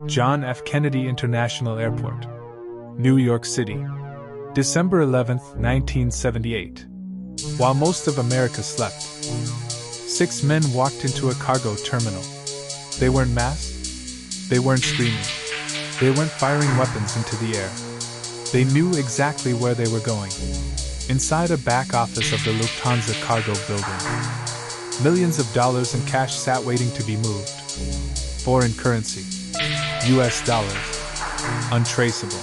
John F. Kennedy International Airport, New York City, December 11, 1978. While most of America slept, 6 men walked into a cargo terminal. They weren't masked, they weren't screaming, they weren't firing weapons into the air. They knew exactly where they were going. Inside a back office of the Lufthansa cargo building, millions of dollars in cash sat waiting to be moved. Foreign currency, US dollars, untraceable.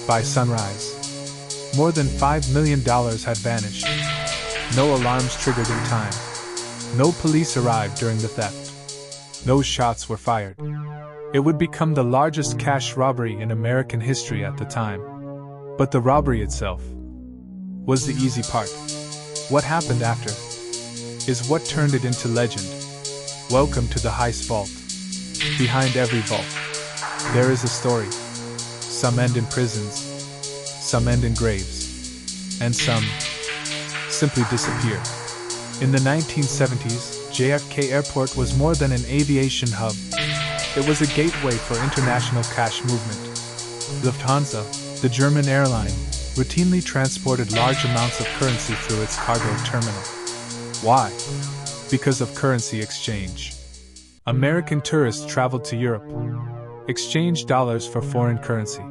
By sunrise, more than $5 million had vanished. No alarms triggered in time. No police arrived during the theft. No shots were fired. It would become the largest cash robbery in American history at the time. But the robbery itself was the easy part. What happened after is what turned it into legend. Welcome to the Heist Vault. Behind every vault, there is a story. Some end in prisons, some end in graves, and some simply disappear. In the 1970s, JFK Airport was more than an aviation hub. It was a gateway for international cash movement. Lufthansa, the German airline, routinely transported large amounts of currency through its cargo terminal. Why? Because of currency exchange. American tourists traveled to Europe, exchanged dollars for foreign currency.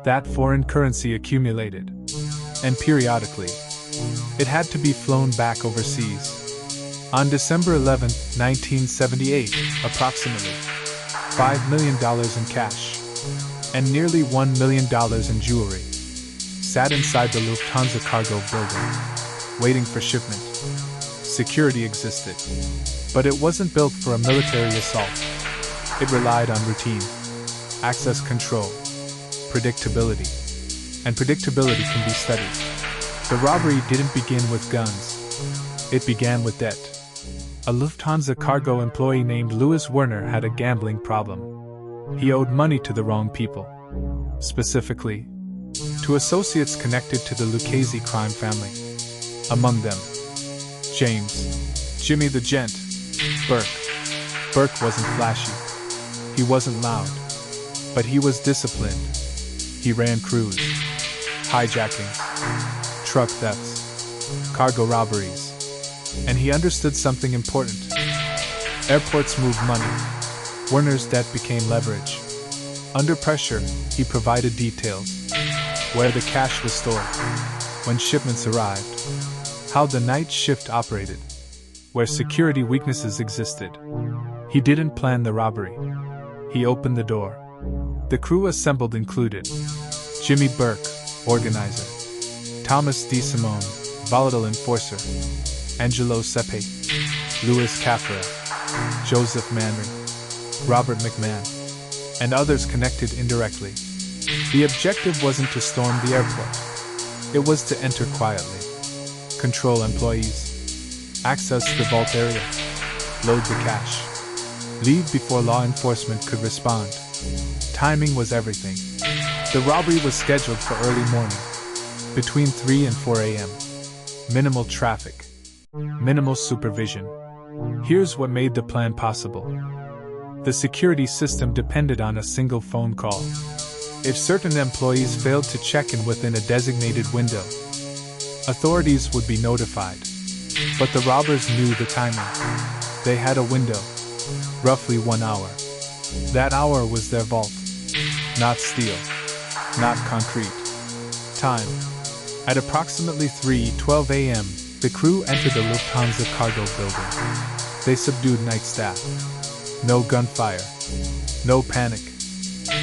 That foreign currency accumulated, and periodically, it had to be flown back overseas. On December 11, 1978, approximately $5 million in cash and nearly $1 million in jewelry sat inside the Lufthansa cargo building, waiting for shipment. Security existed, but it wasn't built for a military assault. It relied on routine, access control, predictability. And predictability can be studied. The robbery didn't begin with guns. It began with debt. A Lufthansa cargo employee named Louis Werner had a gambling problem. He owed money to the wrong people. Specifically, to associates connected to the Lucchese crime family. Among them, James, Jimmy the Gent, Burke. Burke wasn't flashy. He wasn't loud. But he was disciplined. He ran crews, hijackings, truck thefts, cargo robberies. And he understood something important. Airports moved money. Werner's debt became leverage. Under pressure, he provided details. Where the cash was stored, when shipments arrived, how the night shift operated, where security weaknesses existed. He didn't plan the robbery. He opened the door. The crew assembled included Jimmy Burke, organizer; Thomas D. Simone, volatile enforcer; Angelo Sepe, Louis Caffera, Joseph Manry, Robert McMahon, and others connected indirectly. The objective wasn't to storm the airport. It was to enter quietly, control employees, access the vault area, load the cash, leave before law enforcement could respond. Timing was everything. The robbery was scheduled for early morning, between 3 and 4 a.m. Minimal traffic, minimal supervision. Here's what made the plan possible. The security system depended on a single phone call. If certain employees failed to check in within a designated window, authorities would be notified. But the robbers knew the timing. They had a window, roughly 1 hour. That hour was their vault. Not steel, not concrete. Time. At approximately 3:12 a.m., the crew entered the Lufthansa cargo building. They subdued night staff. No gunfire. No panic.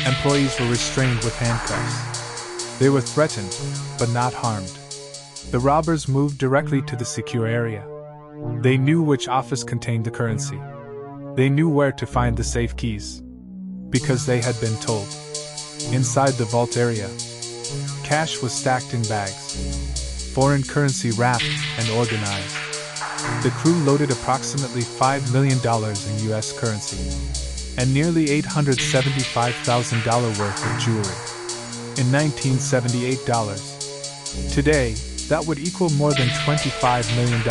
Employees were restrained with handcuffs. They were threatened, but not harmed. The robbers moved directly to the secure area. They knew which office contained the currency. They knew where to find the safe keys. Because they had been told. Inside the vault area, cash was stacked in bags. Foreign currency wrapped and organized. The crew loaded approximately $5 million in US currency and nearly $875,000 worth of jewelry. In 1978 dollars. Today, that would equal more than $25 million.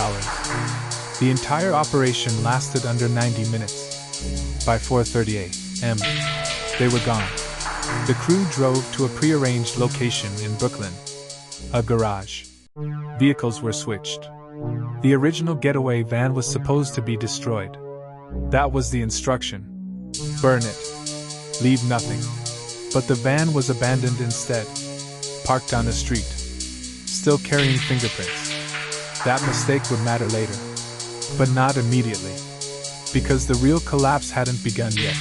The entire operation lasted under 90 minutes. By 4:30 a.m., They were gone. The crew drove to a prearranged location in Brooklyn, a garage. Vehicles were switched. The original getaway van was supposed to be destroyed. That was the instruction. Burn it. Leave nothing. But the van was abandoned instead. Parked on the street. Still carrying fingerprints. That mistake would matter later. But not immediately. Because the real collapse hadn't begun yet.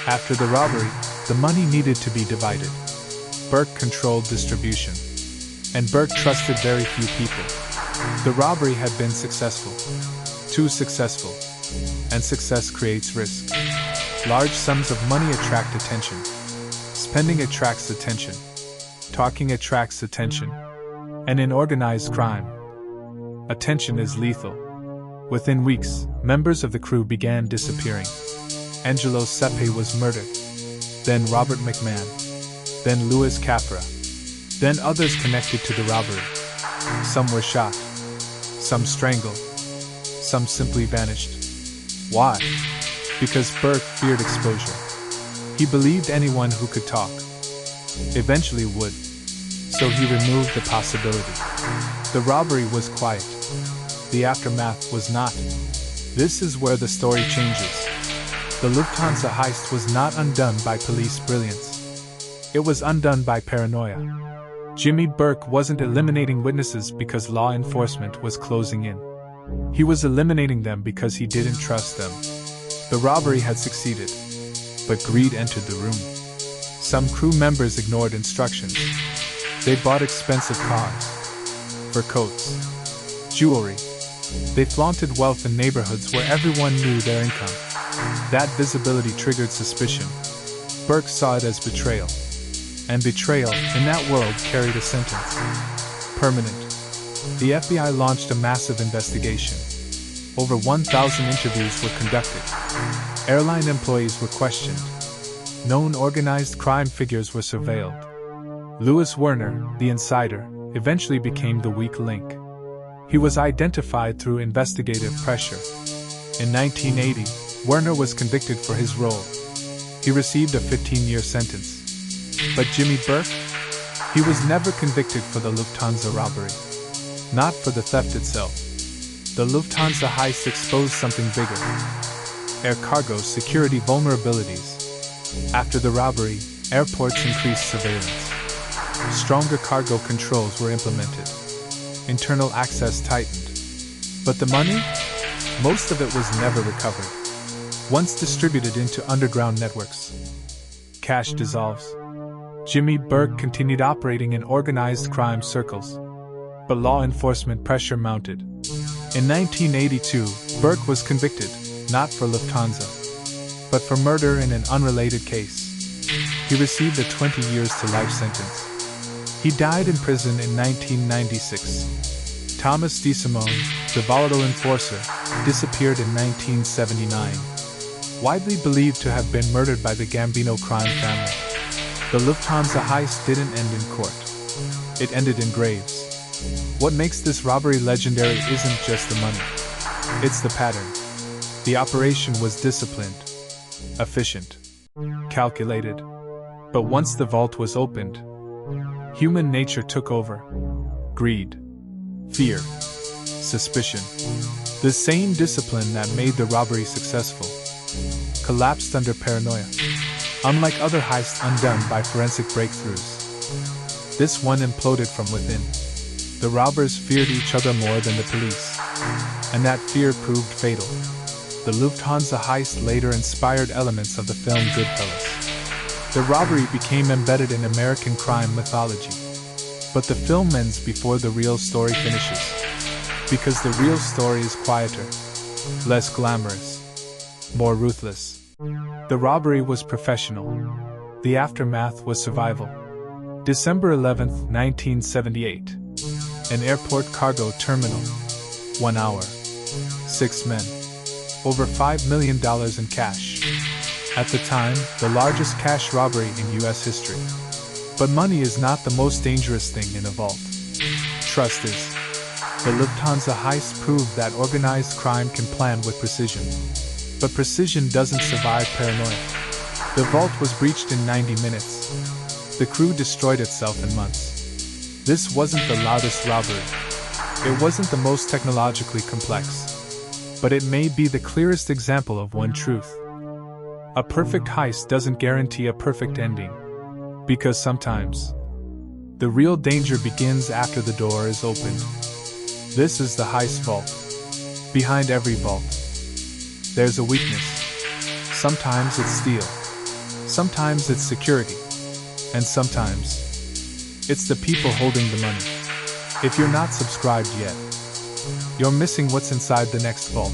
After the robbery, the money needed to be divided. Burke controlled distribution. And Burke trusted very few people. The robbery had been successful. Too successful. And success creates risk. Large sums of money attract attention. Spending attracts attention. Talking attracts attention. And in organized crime, attention is lethal. Within weeks, members of the crew began disappearing. Angelo Sepe was murdered. Then Robert McMahon. Then Louis Caffra. Then others connected to the robbery. Some were shot. Some strangled. Some simply vanished. Why? Because Burke feared exposure. He believed anyone who could talk eventually would. So he removed the possibility. The robbery was quiet. The aftermath was not. This is where the story changes. The Lufthansa heist was not undone by police brilliance. It was undone by paranoia. Jimmy Burke wasn't eliminating witnesses because law enforcement was closing in. He was eliminating them because he didn't trust them. The robbery had succeeded. But greed entered the room. Some crew members ignored instructions. They bought expensive cars, fur coats, jewelry. They flaunted wealth in neighborhoods where everyone knew their income. That visibility triggered suspicion. Burke saw it as betrayal. And betrayal, in that world, carried a sentence. Permanent. The FBI launched a massive investigation. Over 1,000 interviews were conducted. Airline employees were questioned. Known organized crime figures were surveilled. Louis Werner, the insider, eventually became the weak link. He was identified through investigative pressure. In 1980, Werner was convicted for his role. He received a 15-year sentence. But Jimmy Burke? He was never convicted for the Lufthansa robbery. Not for the theft itself. The Lufthansa heist exposed something bigger. Air cargo security vulnerabilities. After the robbery, airports increased surveillance. Stronger cargo controls were implemented. Internal access tightened. But the money? Most of it was never recovered. Once distributed into underground networks. Cash dissolves. Jimmy Burke continued operating in organized crime circles. But law enforcement pressure mounted. In 1982, Burke was convicted, not for Lufthansa, but for murder in an unrelated case. He received a 20 years to life sentence. He died in prison in 1996. Thomas DeSimone, the volatile enforcer, disappeared in 1979. Widely believed to have been murdered by the Gambino crime family. The Lufthansa heist didn't end in court. It ended in graves. What makes this robbery legendary isn't just the money. It's the pattern. The operation was disciplined, efficient, calculated. But once the vault was opened, human nature took over. Greed, fear, suspicion. The same discipline that made the robbery successful collapsed under paranoia. Unlike other heists undone by forensic breakthroughs, this one imploded from within. The robbers feared each other more than the police, and that fear proved fatal. The Lufthansa heist later inspired elements of the film Goodfellas. The robbery became embedded in American crime mythology. But the film ends before the real story finishes. Because the real story is quieter, less glamorous, more ruthless. The robbery was professional. The aftermath was survival. December 11, 1978. An airport cargo terminal. 1 hour. 6 men. Over $5 million in cash. At the time, the largest cash robbery in U.S. history. But money is not the most dangerous thing in a vault. Trust is. The Lufthansa heist proved that organized crime can plan with precision. But precision doesn't survive paranoia. The vault was breached in 90 minutes. The crew destroyed itself in months. This wasn't the loudest robbery. It wasn't the most technologically complex. But it may be the clearest example of one truth. A perfect heist doesn't guarantee a perfect ending. Because sometimes, the real danger begins after the door is opened. This is the heist vault. Behind every vault, there's a weakness. Sometimes it's steel. Sometimes it's security. And sometimes, it's the people holding the money. If you're not subscribed yet, you're missing what's inside the next vault.